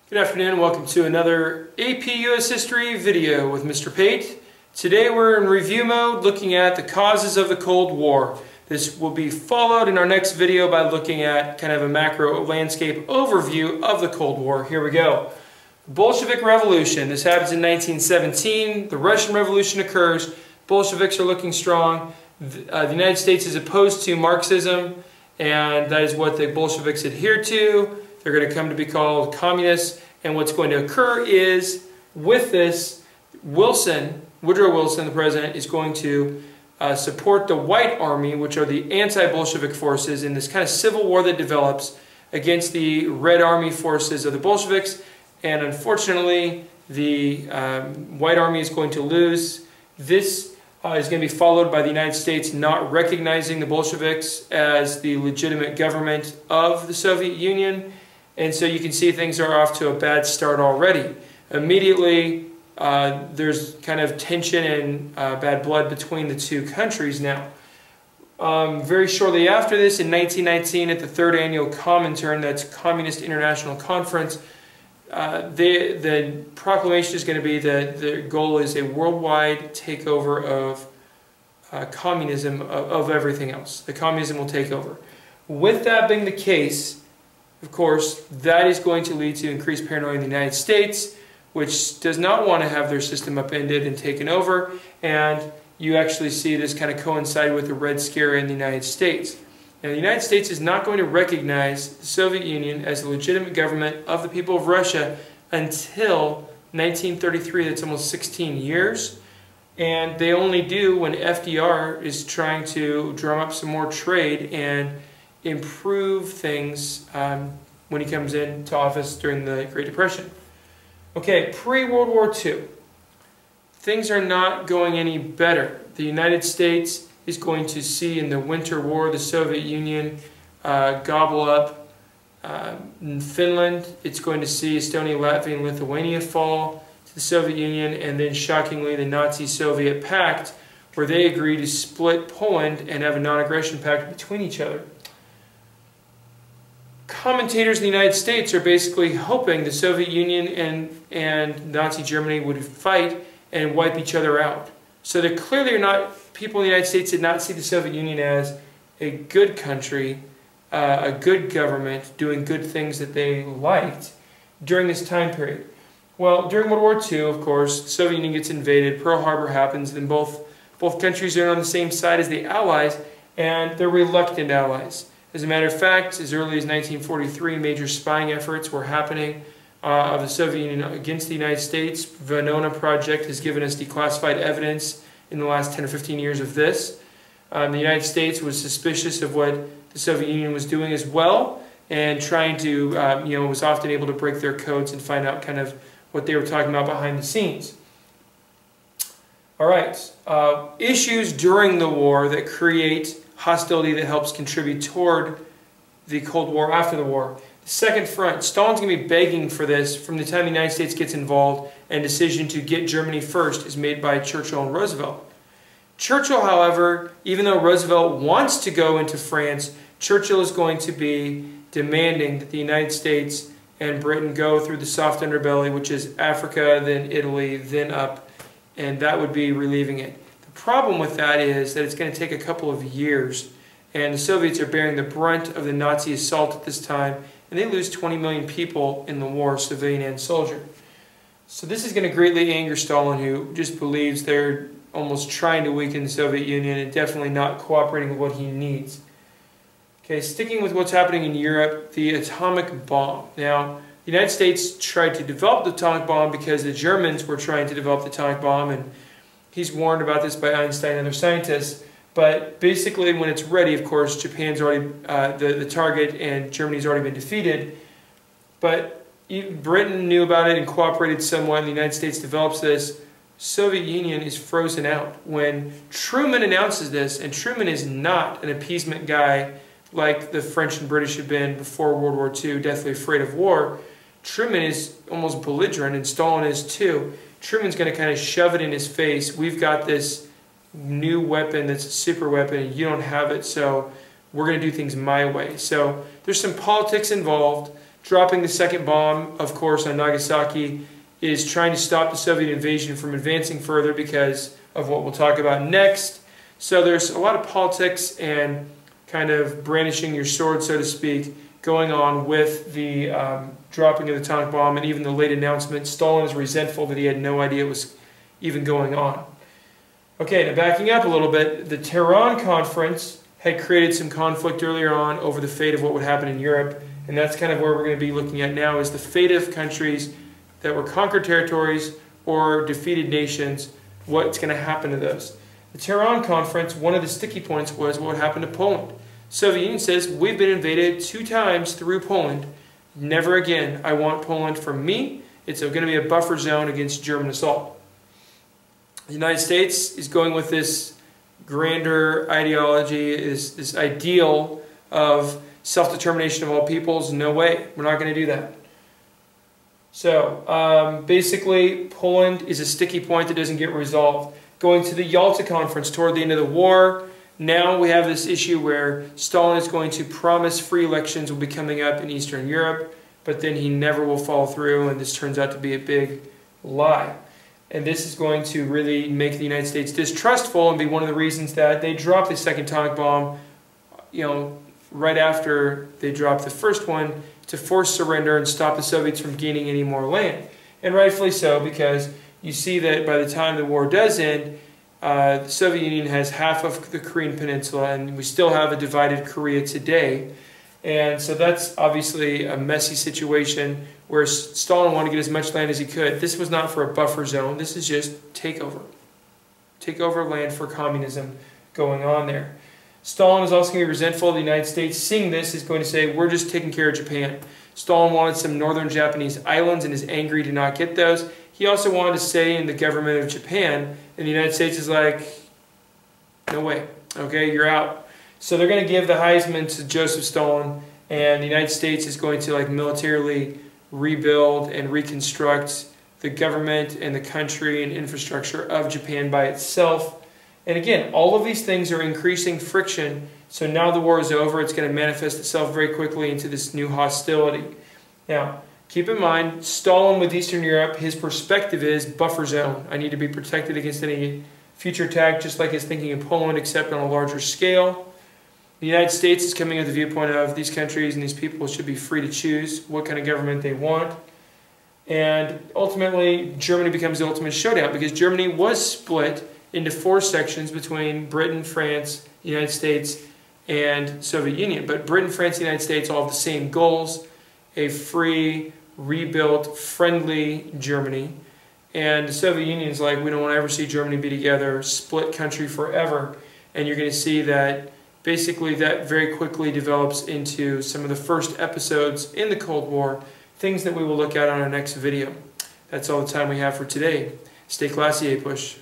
Good afternoon, welcome to another AP US History video with Mr. Pate. Today we're in review mode looking at the causes of the Cold War. This will be followed in our next video by looking at kind of a macro landscape overview of the Cold War. Here we go. Bolshevik Revolution. This happens in 1917. The Russian Revolution occurs. Bolsheviks are looking strong. The United States is opposed to Marxism, and that is what the Bolsheviks adhere to. They're going to come to be called communists, and what's going to occur is, with this, Woodrow Wilson, the president, is going to support the White Army, which are the anti-Bolshevik forces, in this kind of civil war that develops against the Red Army forces of the Bolsheviks, and unfortunately, the White Army is going to lose. This is going to be followed by the United States not recognizing the Bolsheviks as the legitimate government of the Soviet Union. And so you can see things are off to a bad start already. Immediately, there's kind of tension and bad blood between the two countries now. Very shortly after this, in 1919, at the third annual Comintern, that's Communist International Conference, the proclamation is going to be that the goal is a worldwide takeover of communism, of everything else. The communism will take over. With that being the case, of course, that is going to lead to increased paranoia in the United States, which does not want to have their system upended and taken over, and you actually see this kind of coincide with the Red Scare in the United States. Now, the United States is not going to recognize the Soviet Union as the legitimate government of the people of Russia until 1933. That's almost 16 years. And they only do when FDR is trying to drum up some more trade and improve things when he comes into office during the Great Depression. Okay, pre-World War II, things are not going any better. The United States is going to see in the Winter War the Soviet Union gobble up Finland. It's going to see Estonia, Latvia, and Lithuania fall to the Soviet Union, and then shockingly the Nazi-Soviet pact, where they agree to split Poland and have a non-aggression pact between each other. Commentators in the United States are basically hoping the Soviet Union and Nazi Germany would fight and wipe each other out. So they clearly are not, people in the United States did not see the Soviet Union as a good country, a good government, doing good things that they liked during this time period. Well, during World War II, of course, the Soviet Union gets invaded, Pearl Harbor happens, then both countries are on the same side as the Allies, and they're reluctant allies. As a matter of fact, as early as 1943, major spying efforts were happening of the Soviet Union against the United States. Venona Project has given us declassified evidence in the last 10 or 15 years of this. The United States was suspicious of what the Soviet Union was doing as well, and trying to, was often able to break their codes and find out kind of what they were talking about behind the scenes. All right, issues during the war that create hostility that helps contribute toward the Cold War after the war. The Second Front, Stalin's going to be begging for this from the time the United States gets involved, and decision to get Germany first is made by Churchill and Roosevelt. Churchill, however, even though Roosevelt wants to go into France, Churchill is going to be demanding that the United States and Britain go through the soft underbelly, which is Africa, then Italy, then up, and that would be relieving it. The problem with that is that it's going to take a couple of years, and the Soviets are bearing the brunt of the Nazi assault at this time, and they lose 20 million people in the war, civilian and soldier. So this is going to greatly anger Stalin, who just believes they're almost trying to weaken the Soviet Union and definitely not cooperating with what he needs. Okay, sticking with what's happening in Europe, the atomic bomb. Now, the United States tried to develop the atomic bomb because the Germans were trying to develop the atomic bomb, and he's warned about this by Einstein and other scientists. But basically, when it's ready, of course, Japan's already the target, and Germany's already been defeated. But Britain knew about it and cooperated somewhat, and the United States develops this. Soviet Union is frozen out. When Truman announces this, and Truman is not an appeasement guy like the French and British had been before World War II, deathly afraid of war, Truman is almost belligerent, and Stalin is too. Truman's going to kind of shove it in his face. We've got this new weapon that's a super weapon, and you don't have it, so we're going to do things my way. So there's some politics involved. dropping the second bomb, of course, on Nagasaki, is trying to stop the Soviet invasion from advancing further because of what we'll talk about next. So there's a lot of politics and kind of brandishing your sword, so to speak, going on with the dropping of the atomic bomb and even the late announcement. Stalin is resentful that he had no idea it was even going on. Okay, now backing up a little bit, the Tehran Conference had created some conflict earlier on over the fate of what would happen in Europe, and that's kind of where we're going to be looking at now, is the fate of countries that were conquered territories or defeated nations, what's going to happen to those. The Tehran Conference, one of the sticky points was what would happen to Poland. Soviet Union says, we've been invaded 2 times through Poland. Never again. I want Poland for me. It's going to be a buffer zone against German assault. The United States is going with this grander ideology, this ideal of self-determination of all peoples. No way. We're not going to do that. So basically, Poland is a sticky point that doesn't get resolved. Going to the Yalta Conference toward the end of the war, now we have this issue where Stalin is going to promise free elections will be coming up in Eastern Europe, but then he never will follow through, and this turns out to be a big lie. And this is going to really make the United States distrustful and be one of the reasons that they dropped the second atomic bomb, right after they dropped the first one, to force surrender and stop the Soviets from gaining any more land. And rightfully so, because you see that by the time the war does end, the Soviet Union has half of the Korean Peninsula, and we still have a divided Korea today. And so that's obviously a messy situation where Stalin wanted to get as much land as he could. This was not for a buffer zone. This is just takeover. Takeover land for communism going on there. Stalin is also going to be resentful of the United States. Seeing this, is going to say, we're just taking care of Japan. Stalin wanted some northern Japanese islands and is angry to not get those. He also wanted to say in the government of Japan, and the United States is like, no way, okay, you're out. So they're going to give the Heisman to Joseph Stalin, and the United States is going to militarily rebuild and reconstruct the government and the country and infrastructure of Japan by itself. And again, all of these things are increasing friction. So now the war is over, it's going to manifest itself very quickly into this new hostility. Now, keep in mind, Stalin with Eastern Europe, his perspective is buffer zone. I need to be protected against any future attack, just like his thinking in Poland, except on a larger scale. The United States is coming at the viewpoint of these countries and these people should be free to choose what kind of government they want. And ultimately, Germany becomes the ultimate showdown, because Germany was split into 4 sections between Britain, France, the United States, and Soviet Union. But Britain, France, and the United States all have the same goals: a free, rebuilt, friendly Germany. And the Soviet Union is like, we don't want to ever see Germany be together, split country forever. And you're going to see that basically that very quickly develops into some of the first episodes in the Cold War, things that we will look at on our next video. That's all the time we have for today. Stay classy, A-Push.